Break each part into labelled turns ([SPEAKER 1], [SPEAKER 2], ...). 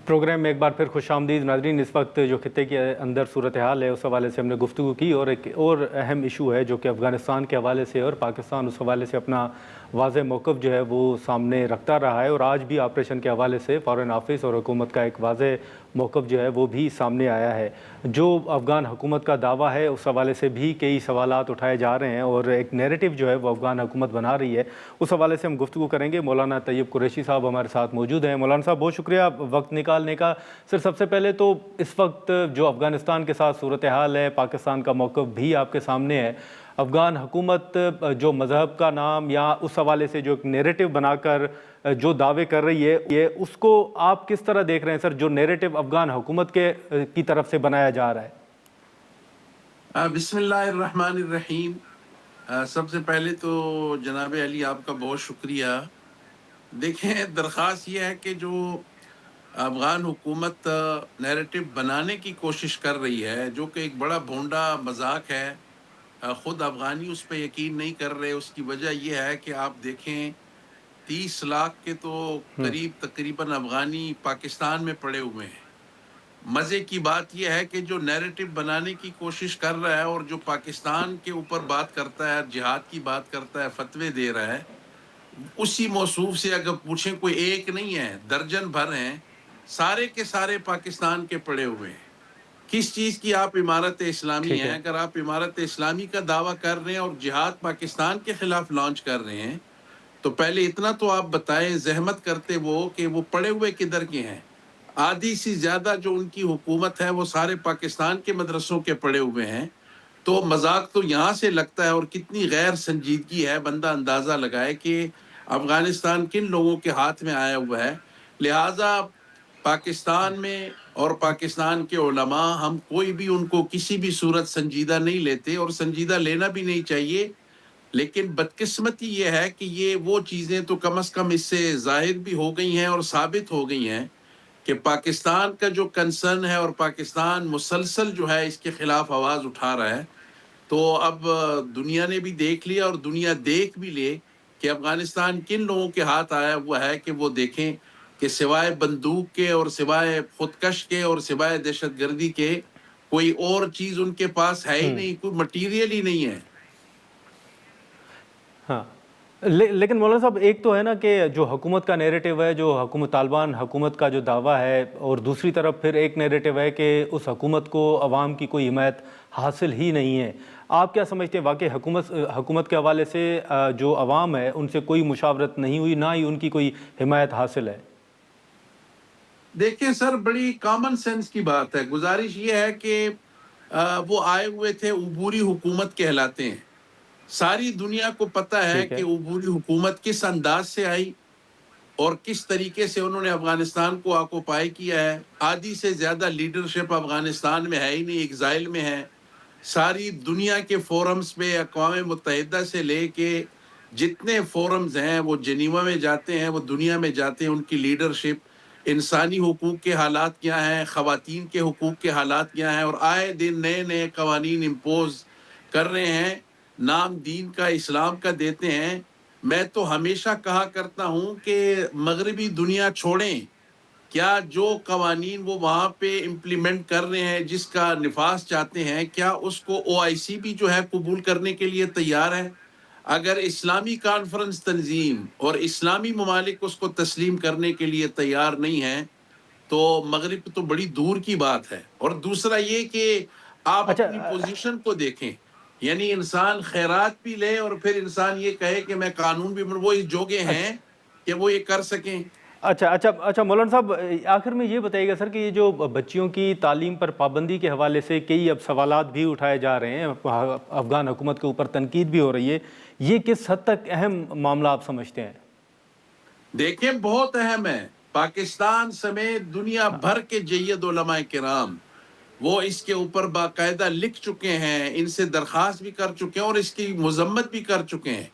[SPEAKER 1] Programme میں ایک بار پھر خوش آمدید ناظرین۔ اس وقت جو خطے کے اندر صورتحال ہے اس حوالے سے ہم نے گفتگو کی، اور ایک اور اہم ایشو ہے جو کہ افغانستان کے حوالے سے، اور پاکستان اس حوالے سے اپنا واضح موقف جو ہے وہ سامنے رکھتا رہا ہے، اور آج بھی آپریشن کے حوالے سے فارن آفس اور حکومت کا ایک واضح موقف جو ہے وہ بھی سامنے آیا ہے۔ جو افغان حکومت کا دعویٰ ہے اس حوالے سے بھی کئی سوالات اٹھائے جا رہے ہیں، اور ایک نیریٹو جو ہے وہ افغان حکومت بنا رہی ہے، اس حوالے سے ہم گفتگو کریں گے۔ مولانا طیب قریشی صاحب ہمارے ساتھ موجود ہیں۔ مولانا صاحب بہت شکریہ وقت نکالنے کا۔ سر سب سے پہلے تو اس وقت جو افغانستان کے ساتھ صورتحال ہے، پاکستان کا موقف بھی آپ کے سامنے ہے، افغان حکومت جو مذہب کا نام یا اس حوالے سے جو ایک نیریٹو بنا کر جو دعوے کر رہی ہے، یہ اس کو آپ کس طرح دیکھ رہے ہیں سر، جو نیریٹو افغان حکومت کی طرف سے بنایا جا رہا ہے؟
[SPEAKER 2] بسم اللہ الرحمن الرحیم۔ سب سے پہلے تو جناب علی آپ کا بہت شکریہ۔ دیکھیں، درخواست یہ ہے کہ جو افغان حکومت نیریٹو بنانے کی کوشش کر رہی ہے، جو کہ ایک بڑا بھونڈا مذاق ہے، خود افغانی اس پہ یقین نہیں کر رہے۔ اس کی وجہ یہ ہے کہ آپ دیکھیں 30 لاکھ کے تو قریب تقریباً افغانی پاکستان میں پڑے ہوئے ہیں۔ مزے کی بات یہ ہے کہ جو نیریٹو بنانے کی کوشش کر رہا ہے اور جو پاکستان کے اوپر بات کرتا ہے، جہاد کی بات کرتا ہے، فتوے دے رہا ہے، اسی موصوف سے اگر پوچھیں کوئی ایک نہیں ہے، درجن بھر ہیں، سارے کے سارے پاکستان کے پڑے ہوئے ہیں۔ کس چیز کی آپ امارت اسلامی
[SPEAKER 1] ٹھیک
[SPEAKER 2] ہیں؟
[SPEAKER 1] ہے،
[SPEAKER 2] اگر آپ امارت اسلامی کا دعویٰ کر رہے ہیں اور جہاد پاکستان کے خلاف لانچ کر رہے ہیں، تو پہلے اتنا تو آپ بتائیں، زحمت کرتے وہ کہ وہ پڑے ہوئے کدھر کے ہیں؟ آدھی سے زیادہ جو ان کی حکومت ہے وہ سارے پاکستان کے مدرسوں کے پڑے ہوئے ہیں۔ تو مذاق تو یہاں سے لگتا ہے، اور کتنی غیر سنجیدگی ہے، بندہ اندازہ لگائے کہ افغانستان کن لوگوں کے ہاتھ میں آیا ہوا ہے۔ لہٰذا پاکستان میں اور پاکستان کے علماء، ہم کوئی بھی ان کو کسی بھی صورت سنجیدہ نہیں لیتے، اور سنجیدہ لینا بھی نہیں چاہیے۔ لیکن بدقسمتی یہ ہے کہ یہ وہ چیزیں تو کم از کم اس سے ظاہر بھی ہو گئی ہیں اور ثابت ہو گئی ہیں کہ پاکستان کا جو کنسرن ہے، اور پاکستان مسلسل جو ہے اس کے خلاف آواز اٹھا رہا ہے۔ تو اب دنیا نے بھی دیکھ لیا، اور دنیا دیکھ بھی لے کہ افغانستان کن لوگوں کے ہاتھ آیا ہوا ہے، کہ وہ دیکھیں کہ سوائے بندوق کے اور سوائے خودکش کے اور سوائے دہشت گردی کے کوئی اور چیز ان کے پاس ہے ہی نہیں، کوئی مٹیریل ہی نہیں ہے۔
[SPEAKER 1] ہاں، لیکن مولانا صاحب ایک تو ہے نا کہ جو حکومت کا نیریٹو ہے، جو حکومت طالبان حکومت کا جو دعویٰ ہے، اور دوسری طرف پھر ایک نیریٹو ہے کہ اس حکومت کو عوام کی کوئی حمایت حاصل ہی نہیں ہے۔ آپ کیا سمجھتے ہیں، واقعی حکومت کے حوالے سے جو عوام ہے ان سے کوئی مشاورت نہیں ہوئی، نہ ہی ان کی کوئی حمایت حاصل ہے؟
[SPEAKER 2] دیکھیں سر، بڑی کامن سینس کی بات ہے۔ گزارش یہ ہے کہ وہ آئے ہوئے تھے، عبوری حکومت کہلاتے ہیں۔ ساری دنیا کو پتہ ہے
[SPEAKER 1] ٹھیک ہے،
[SPEAKER 2] کہ عبوری حکومت کس انداز سے آئی اور کس طریقے سے انہوں نے افغانستان کو آکوپائی کیا ہے۔ آدھی سے زیادہ لیڈرشپ افغانستان میں ہے ہی نہیں، ایگزائل میں ہے۔ ساری دنیا کے فورمز پہ، اقوام متحدہ سے لے کے جتنے فورمز ہیں، وہ جنیوا میں جاتے ہیں، وہ دنیا میں جاتے ہیں، ان کی لیڈرشپ، انسانی حقوق کے حالات کیا ہیں، خواتین کے حقوق کے حالات کیا ہیں، اور آئے دن نئے نئے قوانین امپوز کر رہے ہیں، نام دین کا، اسلام کا دیتے ہیں۔ میں تو ہمیشہ کہا کرتا ہوں کہ مغربی دنیا چھوڑیں، کیا جو قوانین وہ وہاں پہ امپلیمنٹ کر رہے ہیں، جس کا نفاذ چاہتے ہیں، کیا اس کو OIC بھی جو ہے قبول کرنے کے لیے تیار ہے؟ اگر اسلامی کانفرنس تنظیم اور اسلامی ممالک اس کو تسلیم کرنے کے لیے تیار نہیں ہیں، تو مغرب تو بڑی دور کی بات ہے۔ اور دوسرا یہ کہ آپ
[SPEAKER 1] اچھا
[SPEAKER 2] اپنی پوزیشن کو دیکھیں، یعنی انسان خیرات بھی لے اور پھر انسان یہ کہے کہ میں قانون بھی وہ اس جوگے ہیں
[SPEAKER 1] اچھا
[SPEAKER 2] کہ وہ یہ کر سکیں۔
[SPEAKER 1] اچھا مولانا صاحب آخر میں یہ بتائیے گا سر کہ یہ جو بچیوں کی تعلیم پر پابندی کے حوالے سے کئی اب سوالات بھی اٹھائے جا رہے ہیں، افغان حکومت کے اوپر تنقید بھی ہو رہی ہے، یہ کس حد تک اہم معاملہ آپ سمجھتے ہیں؟
[SPEAKER 2] دیکھیں، بہت اہم ہے۔ پاکستان سمیت دنیا بھر کے جید علماء کرام وہ اس کے اوپر باقاعدہ لکھ چکے ہیں، ان سے درخواست بھی کر چکے ہیں اور اس کی مذمت بھی کر چکے ہیں۔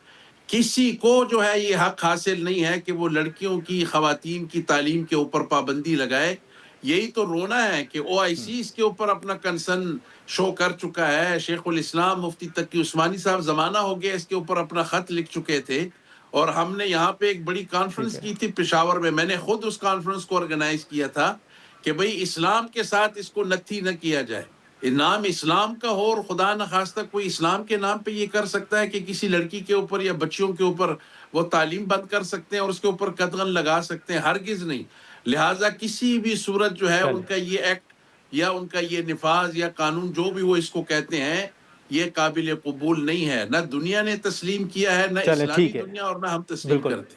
[SPEAKER 2] کسی کو جو ہے یہ حق حاصل نہیں ہے کہ وہ لڑکیوں کی، خواتین کی تعلیم کے اوپر پابندی لگائے۔ یہی تو رونا ہے کہ OIC اس کے اوپر اپنا کنسرن شو کر چکا ہے۔ شیخ الاسلام مفتی تقی عثمانی صاحب زمانہ ہو گیا اس کے اوپر اپنا خط لکھ چکے تھے، اور ہم نے یہاں پہ ایک بڑی
[SPEAKER 1] ٹھیک
[SPEAKER 2] کانفرنس
[SPEAKER 1] ہے،
[SPEAKER 2] کی تھی پشاور میں، میں نے خود اس کانفرنس کو آرگنائز کیا تھا کہ بھئی اسلام کے ساتھ اس کو نتھی نہ کیا جائے. نام اسلام کا ہو اور خدا نخواستہ کوئی اسلام کے نام پہ یہ کر سکتا ہے کہ کسی لڑکی کے اوپر یا بچیوں کے اوپر وہ تعلیم بند کر سکتے ہیں اور اس کے اوپر قدغن لگا سکتے ہیں؟ ہرگز نہیں. لہٰذا کسی بھی صورت جو ہے ان کا یہ ایکٹ یا ان کا یہ نفاذ یا قانون جو بھی وہ اس کو کہتے ہیں یہ قابل قبول نہیں ہے. نہ دنیا نے تسلیم کیا ہے، نہ
[SPEAKER 1] چلے
[SPEAKER 2] اسلامی
[SPEAKER 1] ٹھیک ہے،
[SPEAKER 2] دنیا، اور نہ ہم تسلیم
[SPEAKER 1] بالکل.
[SPEAKER 2] کرتے.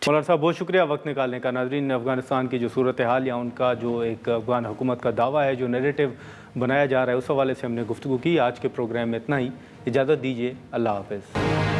[SPEAKER 1] مولانا صاحب بہت شکریہ وقت نکالنے کا. ناظرین، افغانستان کی جو صورتحال یا ان کا جو ایک افغان حکومت کا دعویٰ ہے، جو نیریٹو بنایا جا رہا ہے، اس حوالے سے ہم نے گفتگو کی. آج کے پروگرام میں اتنا ہی. اجازت دیجیے. اللہ حافظ.